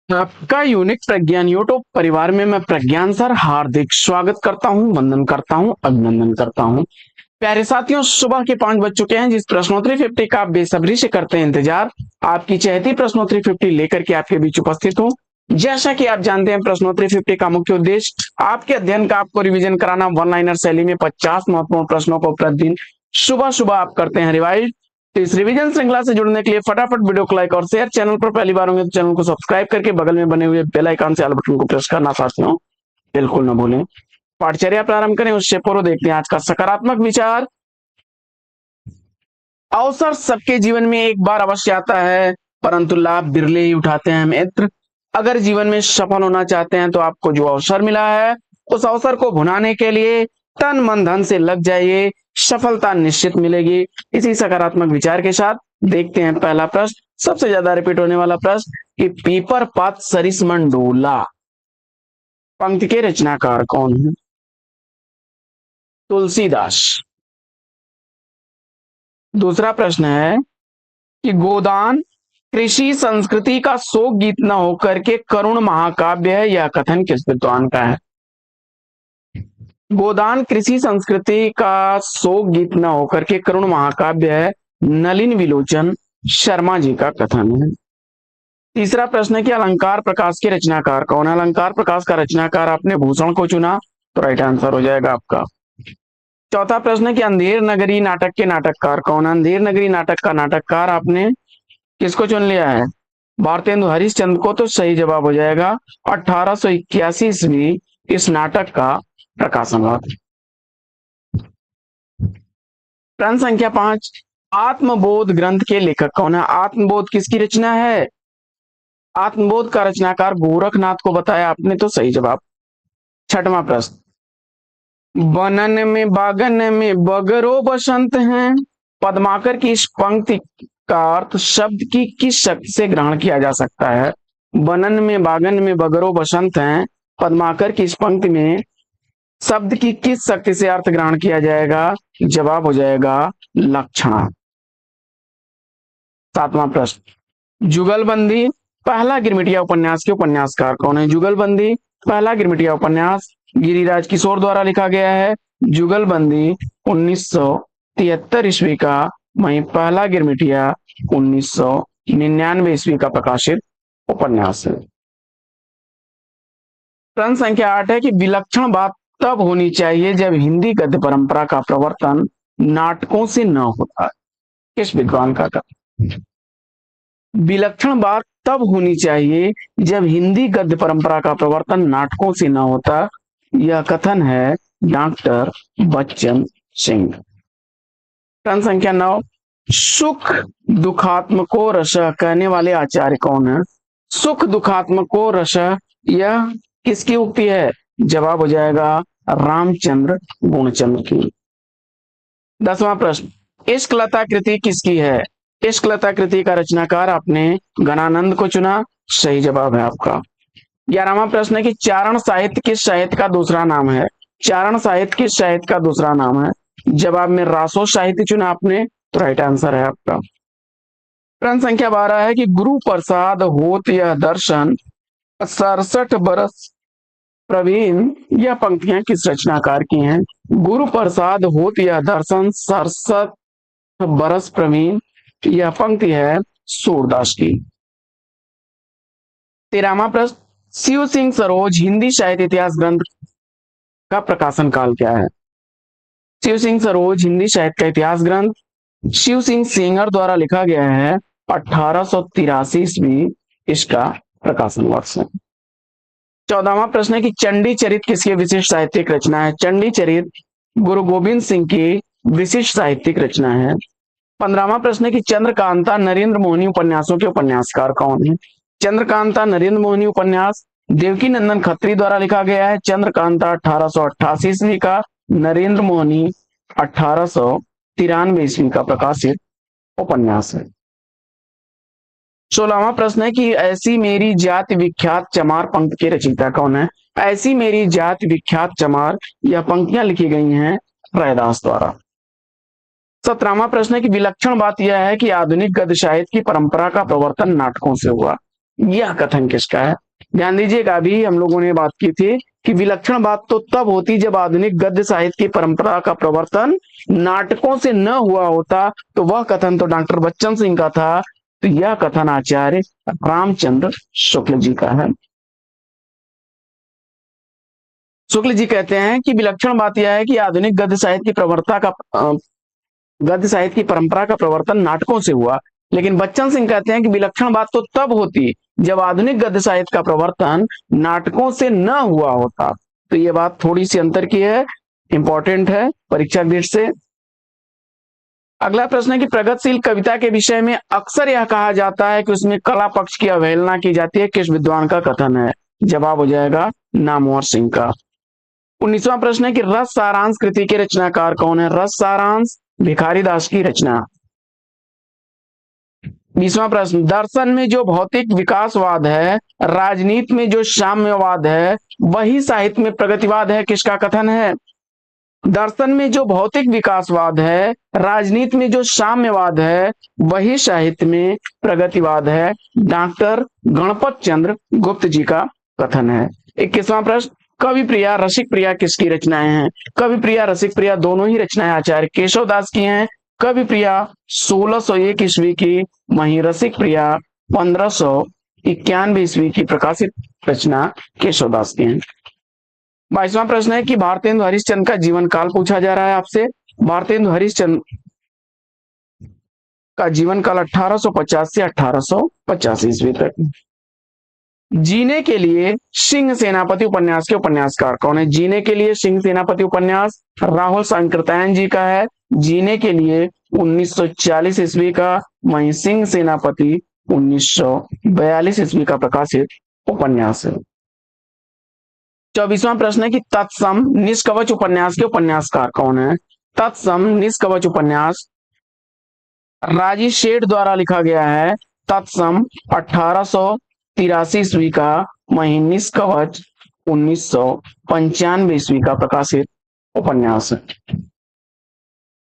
आपका यूनिक प्रज्ञान यूट्यूब परिवार में मैं प्रज्ञान सर हार्दिक स्वागत करता हूं, वंदन करता हूं, अभिनंदन करता हूं। प्यारे साथियों, सुबह के 5 बज चुके हैं। जिस प्रश्नोत्तरी 50 का आप बेसब्री से करते हैं इंतजार, आपकी चहेती प्रश्नोत्तरी 50 लेकर के आपके बीच उपस्थित हूं। जैसा कि आप जानते हैं, प्रश्नोत्तरी 50 का मुख्य उद्देश्य आपके अध्ययन का आपको रिवीजन कराना। वन लाइनर शैली में 50 महत्वपूर्ण प्रश्नों को प्रतिदिन सुबह सुबह आप करते हैं रिवाइज। तो इस रिवीजन श्रृंखला से जुड़ने के लिए फटाफट वीडियो को लाइक और शेयर, चैनल पर पहली बार होंगे तो चैनल को सब्सक्राइब करके बगल में बने हुए बेल आइकन से ऑल बटन को प्रेस करना साथियों बिल्कुल न भूलें। पाठचर्या प्रारंभ करें उससे पूर्व देखते हैं आज का सकारात्मक विचार। अवसर सबके जीवन में एक बार अवश्य आता है, परंतु लाभ बिरले ही उठाते हैं मित्र। अगर जीवन में सफल होना चाहते हैं तो आपको जो अवसर मिला है उस अवसर को भुनाने के लिए तन मन धन से लग जाइए, सफलता निश्चित मिलेगी। इसी सकारात्मक विचार के साथ देखते हैं पहला प्रश्न, सबसे ज्यादा रिपीट होने वाला प्रश्न कि पीपर पात सरिस मन डोला, पंक्ति के रचनाकार कौन है? तुलसीदास। दूसरा प्रश्न है कि गोदान कृषि संस्कृति का शोक गीत न होकर के करुण महाकाव्य है, यह कथन किस विद्वान का है? गोदान कृषि संस्कृति का शोक गीत न होकर के करुण महाकाव्य है, नलिन विलोचन शर्मा जी का कथन है। तीसरा प्रश्न है कि अलंकार प्रकाश के रचनाकार कौन है? अलंकार प्रकाश का रचनाकार आपने भूषण को चुना, तो राइट आंसर हो जाएगा आपका। चौथा प्रश्न है कि अंधेर नगरी नाटक के नाटककार कौन है? अंधेर नगरी नाटक का नाटककार आपने किसको चुन लिया है? भारतेंदु हरिश्चंद्र को, तो सही जवाब हो जाएगा 1881 ईस्वी इस नाटक का प्रकाशन हुआ। प्रश्न संख्या 5, आत्मबोध ग्रंथ के लेखक कौन है? आत्मबोध किसकी रचना है? आत्मबोध का रचनाकार गोरखनाथ को बताया आपने, तो सही जवाब। छठवां प्रश्न, बनन में बागन में बगरो बसंत हैं, पद्माकर की इस पंक्ति का अर्थ शब्द की किस शक्ति से ग्रहण किया जा सकता है? बनन में बागन में बगरो बसंत हैं, पद्माकर की इस पंक्ति में शब्द की किस शक्ति से अर्थ ग्रहण किया जाएगा? जवाब हो जाएगा लक्षणा। सातवां प्रश्न, जुगलबंदी पहला गिरमिटिया उपन्यास के उपन्यासकार कौन है? जुगलबंदी पहला गिरमिटिया उपन्यास गिरिराज किशोर द्वारा लिखा गया है। जुगलबंदी 1973 ईस्वी का, वहीं पहला गिरमिटिया 1999 ईस्वी का प्रकाशित उपन्यास है। प्रश्न संख्या 8 है कि विलक्षण बात तब होनी चाहिए जब हिंदी गद्य परंपरा का प्रवर्तन नाटकों से न होता। किस विद्वान का कथन? विलक्षण बात तब होनी चाहिए जब हिंदी गद्य परंपरा का प्रवर्तन नाटकों से न होता, यह कथन है डॉक्टर बच्चन सिंह। प्रश्न संख्या 9, सुख दुखात्मको रस कहने वाले आचार्य कौन है? सुख दुखात्मको रस यह किसकी उक्ति है? जवाब हो जाएगा रामचंद्र गुणचंद्र की। 10वां प्रश्न, इश्क लता कृति किसकी है? इश्क लता कृति का रचनाकार आपने गणानंद को चुना, सही जवाब है आपका। 11वां प्रश्न है कि चारण साहित्य किस साहित्य का दूसरा नाम है? चारण साहित्य किस साहित्य का दूसरा नाम है? जवाब में रासो साहित्य चुना आपने, तो राइट आंसर है आपका। प्रश्न संख्या 12 है कि गुरु प्रसाद होत यह दर्शन 67 बरस प्रवीण, यह पंक्तियां किस रचनाकार की हैं? गुरु प्रसाद होत यह दर्शन 67 बरस प्रवीण, यह पंक्ति है सूरदास की। 13वां प्रश्न, शिव सिंह सरोज हिंदी साहित्य इतिहास ग्रंथ का प्रकाशन काल क्या है? शिव सिंह सरोज हिंदी साहित्य का इतिहास ग्रंथ शिव सिंह सेंगर द्वारा लिखा गया है, 1883 ईस्वी इसका प्रकाशन वर्ष है। 14वां प्रश्न है कि चंडी चरित किसकी विशिष्ट साहित्यिक रचना है? चंडी चरित गुरु गोविंद सिंह की विशिष्ट साहित्यिक रचना है। 15वां प्रश्न है कि चंद्रकांता नरेंद्र मोहनी उपन्यासों के उपन्यासकार कौन है? चंद्रकांता नरेंद्र मोहनी उपन्यास देवकी नंदन खत्री द्वारा लिखा गया है। चंद्रकांता 1888 ईस्वी का, नरेंद्र मोहनी 1893 ईस्वी का प्रकाशित उपन्यास है। 16वां प्रश्न है कि ऐसी मेरी जाति विख्यात चमार पंक्ति के रचयिता कौन है? ऐसी मेरी जाति विख्यात चमार, यह पंक्तियां लिखी गई हैं रैदास द्वारा। 17वां प्रश्न है कि विलक्षण बात यह है कि आधुनिक गद्य साहित्य की परंपरा का प्रवर्तन नाटकों से हुआ। यह कथन किसका है? ध्यान दीजिएगा, अभी हम लोगों ने बात की थी कि विलक्षण बात तो तब होती जब आधुनिक गद्य साहित्य की परंपरा का प्रवर्तन नाटकों से न हुआ होता। तो वह कथन तो डॉक्टर बच्चन सिंह का था, तो यह कथन आचार्य रामचंद्र शुक्ल जी का है। शुक्ल जी कहते हैं कि विलक्षण बात यह है कि आधुनिक गद्य साहित्य की गद्य साहित्य की परंपरा का प्रवर्तन नाटकों से हुआ। लेकिन बच्चन सिंह कहते हैं कि विलक्षण बात तो तब होती जब आधुनिक गद्य साहित्य का प्रवर्तन नाटकों से न हुआ होता। तो ये बात थोड़ी सी अंतर की है, इंपॉर्टेंट है परीक्षा दृष्टि से। अगला प्रश्न है कि प्रगतिशील कविता के विषय में अक्सर यह कहा जाता है कि उसमें कला पक्ष की अवहेलना की जाती है, किस विद्वान का कथन है? जवाब हो जाएगा नामवर सिंह का। 19वां प्रश्न है कि रस सारांश कृति के रचनाकार कौन है? रस सारांश भिखारी दास की रचना। 20वां प्रश्न, दर्शन में जो भौतिक विकासवाद है, राजनीति में जो साम्यवाद है, वही साहित्य में प्रगतिवाद है, किसका कथन है? दर्शन में जो भौतिक विकासवाद है, राजनीति में जो साम्यवाद है, वही साहित्य में प्रगतिवाद है, डॉक्टर गणपत चंद्र गुप्त जी का कथन है। 21वां प्रश्न, कवि प्रिया रसिक प्रिया किसकी रचनाएं हैं? कवि प्रिया रसिक प्रिया दोनों ही रचनाएं आचार्य केशव दास की हैं। कवि प्रिया 1601 ईस्वी की, वहीं रसिक प्रिया 1591 ईस्वी की प्रकाशित रचना केशव दास की है। 22वां प्रश्न है कि भारतेंदु हरिश्चंद्र का जीवन काल पूछा जा रहा है आपसे। भारतेंदु हरिश्चंद्र का जीवन काल 1850 से 1885 ईस्वी तक। जीने के लिए सिंह सेनापति उपन्यास के उपन्यासकार कौन है? जीने के लिए सिंह सेनापति उपन्यास राहुल सांकृत्यायन जी का है। जीने के लिए 1940 ईस्वी का, वहीं सिंह सेनापति 1942 ईस्वी का प्रकाशित उपन्यास है। 24वां प्रश्न है कि तत्सम निष्कवच उपन्यास के उपन्यासकार कौन है? तत्सम निष्कवच उपन्यास राजी शेठ द्वारा लिखा गया है। तत्सम 1883 ईस्वी का, वहीं निष्कवच 1995 ईस्वी का प्रकाशित उपन्यास है।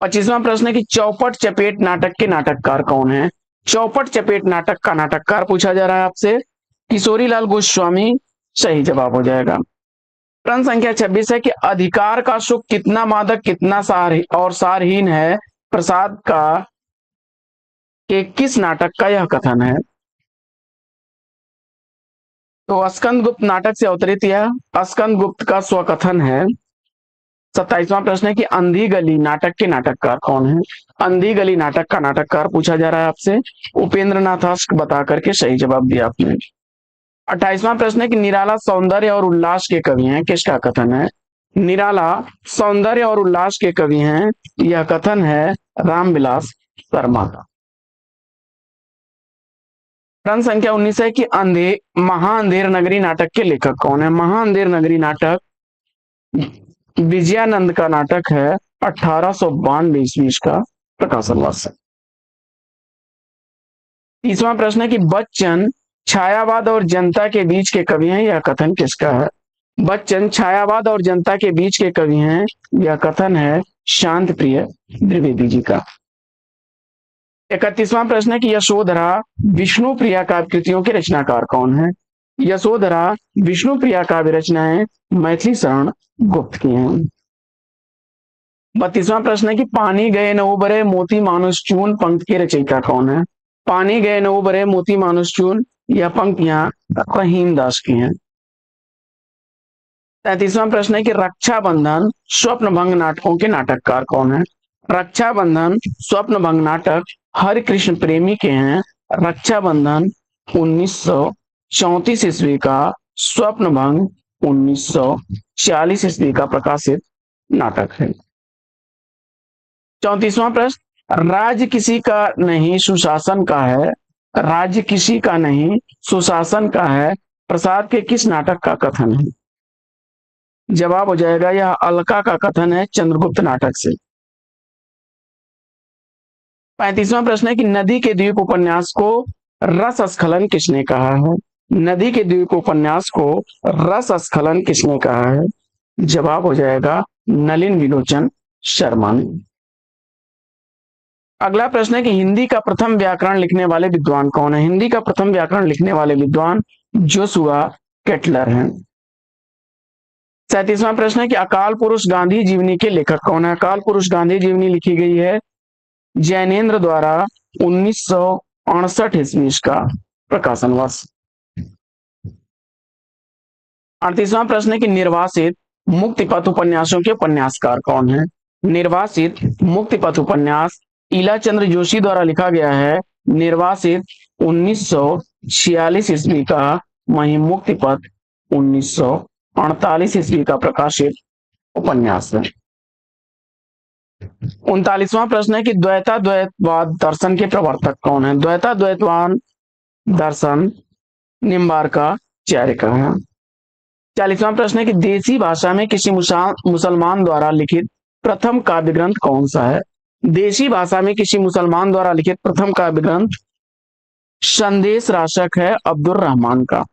25वां प्रश्न है कि चौपट चपेट नाटक के नाटककार कौन है? चौपट चपेट नाटक का नाटककार पूछा जा रहा है आपसे। किशोरीलाल गोस्वामी सही जवाब हो जाएगा। प्रश्न संख्या 26 है कि अधिकार का सुख कितना मादक कितना सार और सारहीन है, प्रसाद का के किस नाटक का यह कथन है? तो स्कंद गुप्त नाटक से अवतरित यह स्कंद गुप्त का स्वकथन है। 27वां प्रश्न है कि अंधी गली नाटक के नाटककार कौन है? अंधी गली नाटक का नाटककार पूछा जा रहा है आपसे। उपेंद्र नाथ अश्क बता करके सही जवाब दिया आपने। 28वां प्रश्न है कि निराला सौंदर्य और उल्लास के कवि हैं, किसका कथन है? निराला सौंदर्य और उल्लास के कवि हैं, यह कथन है रामविलास शर्मा का। प्रश्न संख्या 19 है कि महाअंधेर नगरी नाटक के लेखक कौन है? महाअंधेर नगरी नाटक विजयानंद का नाटक है। 1892 ईस्वी का प्रकाशन वर्ष है। 30वां प्रश्न है कि बच्चन छायावाद और जनता के बीच के कवि हैं, यह कथन किसका है? बच्चन छायावाद और जनता के बीच के कवि हैं, यह कथन है शांत प्रिय द्विवेदी जी का। 31वां प्रश्न है कि यशोधरा विष्णु प्रिया काव्य कृतियों के रचनाकार कौन है? यशोधरा विष्णु प्रिया काव्य रचनाएं मैथिली शरण गुप्त की हैं। 32वां प्रश्न है कि पानी गए न उबरे मोती मानुष चून पंक्ति के रचयिता कौन है? पानी गए न उबरे मोती मानुष चून, यह पंक्तियां रहीम दास की हैं। 33वां प्रश्न है कि रक्षाबंधन स्वप्न भंग नाटकों के नाटककार कौन है? रक्षाबंधन स्वप्न भंग नाटक हरिकृष्ण प्रेमी के हैं। रक्षाबंधन 1934 ईस्वी का, स्वप्न भंग 1940 ईस्वी का प्रकाशित नाटक है। 34वां प्रश्न, राज्य किसी का नहीं सुशासन का है, राज्य किसी का नहीं सुशासन का है, प्रसाद के किस नाटक का कथन है? जवाब हो जाएगा यह अलका का कथन है चंद्रगुप्त नाटक से। 35वां प्रश्न है कि नदी के द्वीप उपन्यास को रस स्खलन किसने कहा है? नदी के द्वीप उपन्यास को रस स्खलन किसने कहा है? जवाब हो जाएगा नलिन विलोचन शर्मा ने। अगला प्रश्न है कि हिंदी का प्रथम व्याकरण लिखने वाले विद्वान कौन है? हिंदी का प्रथम व्याकरण लिखने वाले विद्वान जोशुआ केटलर हैं। 37वां प्रश्न है कि अकाल पुरुष गांधी जीवनी के लेखक कौन है? अकाल पुरुष गांधी जीवनी लिखी गई है जैनेन्द्र द्वारा 1968 ईस्वी का प्रकाशन वर्ष। 38वां प्रश्न है कि निर्वासित मुक्तिपथ उपन्यासों के उपन्यासकार कौन है? निर्वासित मुक्तिपथ उपन्यास इला चंद्र जोशी द्वारा लिखा गया है। निर्वासित 1946 ईस्वी का, वहीं मुक्तिपथ 1948 ईस्वी का प्रकाशित उपन्यास है। 39वां प्रश्न है कि द्वैताद्वैतवाद दर्शन के प्रवर्तक कौन है? द्वैताद्वैतवाद दर्शन निम्बार्काचार्य का है। 40वां प्रश्न है कि देसी भाषा में किसी मुसलमान द्वारा लिखित प्रथम काव्य ग्रंथ कौन सा है? देशी भाषा में किसी मुसलमान द्वारा लिखित प्रथम काव्य ग्रंथ संदेश राशक है अब्दुल रहमान का।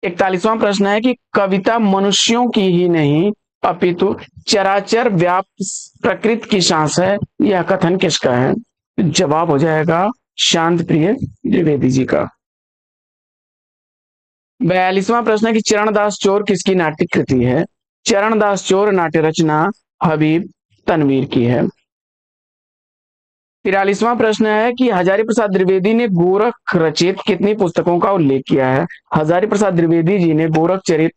41वां प्रश्न है कि कविता मनुष्यों की ही नहीं अपितु चराचर व्याप्त प्रकृति की सांस है, यह कथन किसका है? जवाब हो जाएगा शांत प्रिय द्विवेदी जी का। 42वां प्रश्न है कि चरणदास चोर किसकी नाट्य कृति है? चरणदास चोर नाट्य रचना हबीब तनवीर की है। 43वां प्रश्न है कि हजारी प्रसाद द्विवेदी ने गोरख रचित कितनी पुस्तकों का उल्लेख किया है? हजारी प्रसाद द्विवेदी जी ने गोरख चरित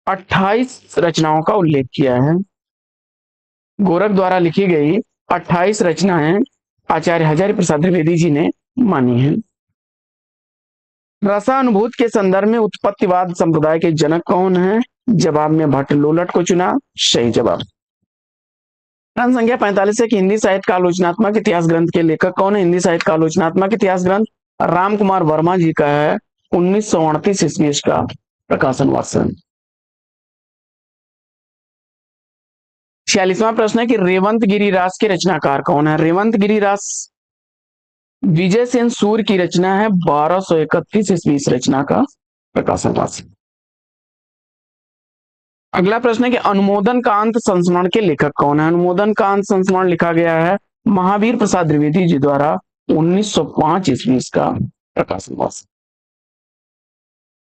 28 रचनाओं का उल्लेख किया है। गोरख द्वारा लिखी गई 28 रचनाएं आचार्य हजारी प्रसाद द्विवेदी जी ने मानी है। रसानुभूत के संदर्भ में उत्पत्तिवाद संप्रदाय के जनक कौन है? जवाब में भट्ट लोलट को चुना सही जवाब। प्रश्न संख्या 45 है कि हिंदी साहित्य का आलोचनात्मक इतिहास ग्रंथ के लेखक कौन है? हिंदी साहित्य का आलोचनात्मक इतिहास ग्रंथ राम कुमार वर्मा जी का है। 1938 ईस्वी का प्रकाशन वर्ष है। 46वां प्रश्न है कि रेवंत गिरिराज के रचनाकार कौन है? रेवंत गिरिराज विजय सेन सूर्य की रचना है। 1231 ईस्वी रचना का प्रकाशन वर्ष। अगला प्रश्न है कि अनुमोदन कांत संस्मरण के लेखक कौन है? अनुमोदन कांत संस्मरण लिखा गया है महावीर प्रसाद द्विवेदी जी द्वारा। 1905 ईस्वी का प्रकाशन वर्ष।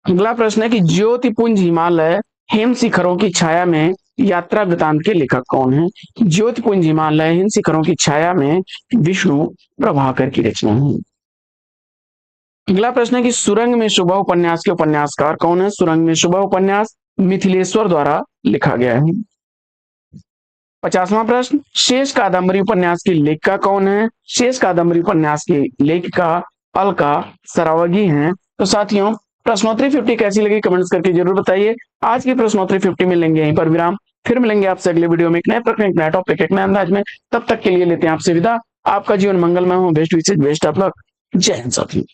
अगला प्रश्न है कि ज्योतिपुंज हिमालय हिम शिखरों की छाया में यात्रा वृतांत के लेखक कौन है? ज्योतिपुंज हिमालय हिम शिखरों की छाया में विष्णु प्रभाकर की रचना है। अगला प्रश्न है कि सुरंग में सुबह उपन्यास के उपन्यासकार कौन है? सुरंग में सुबह उपन्यास मिथिलेश्वर द्वारा लिखा गया है। 50वां प्रश्न, शेष कादम्बरी उपन्यास की लेखिका कौन है? शेष कादम्बरी उपन्यास की लेखिका अलका सरावगी हैं। तो साथियों, प्रश्नोत्तरी 50 कैसी लगी कमेंट्स करके जरूर बताइए। आज की प्रश्नोत्तरी 50 में लेंगे यहीं पर विराम। फिर मिलेंगे आपसे अगले वीडियो में एक नए प्रश्न, एक नया टॉपिक, एक नए अंदाज में। तब तक के लिए लेते हैं आपसे विदा। आपका जीवन मंगलमय हो। Best wishes, best of luck. जय हिंद साथियों।